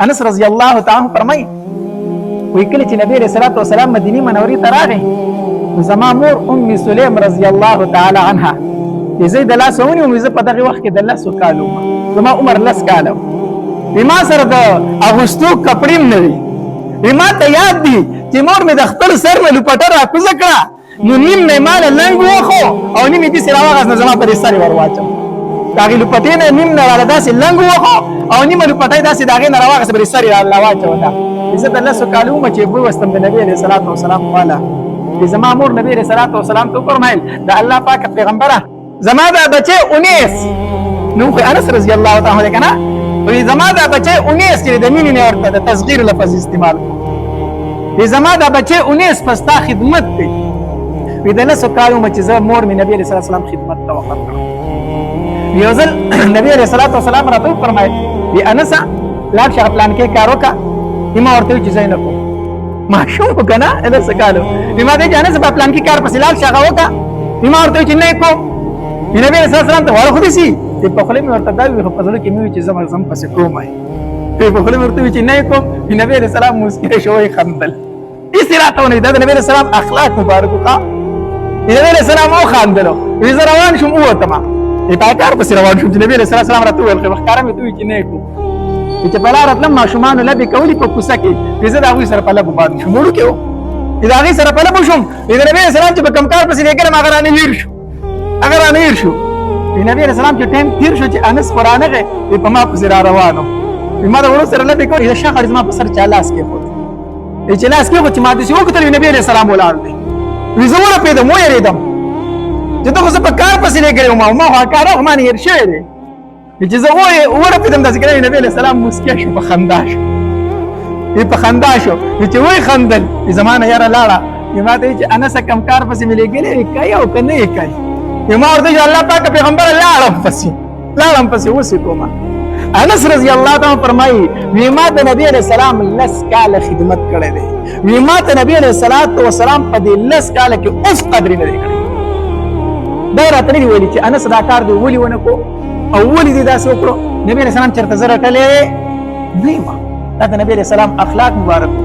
انس رضی الله تعالی فرمایي وی کله چې نبی رسول الله والسلام مدینه منورې ته راغی زما مور ام سلیم رضی الله تعالی عنها زه د لاس ونیوم زه په دغه وخت کې د لاسو کالو زما عمر لس کالو ما سره د اغوستو کپړې نه وي ما ته یاد دي چې مور مې د خپل سر نه لوپټه راکوزه کړه نو نیم مې مال لنګ وخو او نیم دې سره واغز نه زما پر سر ور واچو داغه لوپټې نه نیم نه را داسې لنګ وخو او نیم لوپټې داسې داغه نه راواغز پر سر الله واچو دا عزت الله سو کالو مچې بو واستم د نبی عليه الصلاه والسلام والا زما مور نبی عليه الصلاه والسلام ته فرمایل د الله پاک پیغمبره زما دا بچي 19 نو انس رضی الله تعالی عنہ کنه وی زما دا بچي 19 کې د مینې نه ورته د تصغیر لفظ استعمال وی زما دا بچي 19 پستا خدمت دی وی د لسو کالو مچ زما مور می نبی عليه الصلاه والسلام خدمت ته وقف کړ یو ځل نبی عليه الصلاه والسلام راته فرمایي وی انس لاړ شه پلان کې کار وکړه ما ورته چې زینب ما شو کنه اله سکالو ما دې انس په پلان کې کار پسې لاړ شه وکړه ما ورته چې نه کو نبی عليه الصلاه والسلام ته ورخو دي سي په خپل مې ورته دا وی په ځل کې مې چې زم پسې کومای په خپل مې ورته چې نه کوم نبی عليه السلام مسکی شوی خندل استراحتونه د نبی عليه السلام اخلاق مبارک کا نبی عليه السلام او خندلو وی زه روان شوم وته ما په کار پسې روان شوم چې نبی عليه السلام راته ویل خو ښکارا مې دوی چې نه کوم چې په لار اتلم ماشومان لبي کولی په کوڅه کې زه دا وی سره په لبو باندې شوم ورو کې دا غي سره په لبو شوم د نبی عليه السلام چې په کم کار پسې لګره ما غرانه ویر شو اگر انه ویر شو نبی عليه السلام چې ټیم تیر شو چې انس قرانه غي په ما په زرا روانو ما دا ورو سره لبي کولی دا شخص ما په سر چالاس کې خو چې لاس کې چې ما دې یو کتل نبی عليه السلام ولاړ دی وی زوره په دې مو یریدم چې تاسو په کار پسې لګره ما کار خو ما نه ير شوی دی چې زه وره په دې د ذکر نبی عليه السلام مسکی شو په خندا شو په خندا شو چې وای خندل زمانه یاره لاړه ما ته چې انس کم کار پسې ملي ګلې کوي او کنه کوي ما ورته الله پاک پیغمبر لاړم پسې وسی کومه انس رضی الله تعالی فرمایي وی ما د نبی عليه السلام لس کال خدمت کړې ده وی ما ته نبی عليه السلام په دې لس کال کې اوس قدر نه کړی دا راته ویلي چې انس دا کار دی ولي ونه کو او ولي دې داسې وکړو نبی عليه السلام چرته زره کړلې دی ما دا د نبی عليه السلام اخلاق مبارک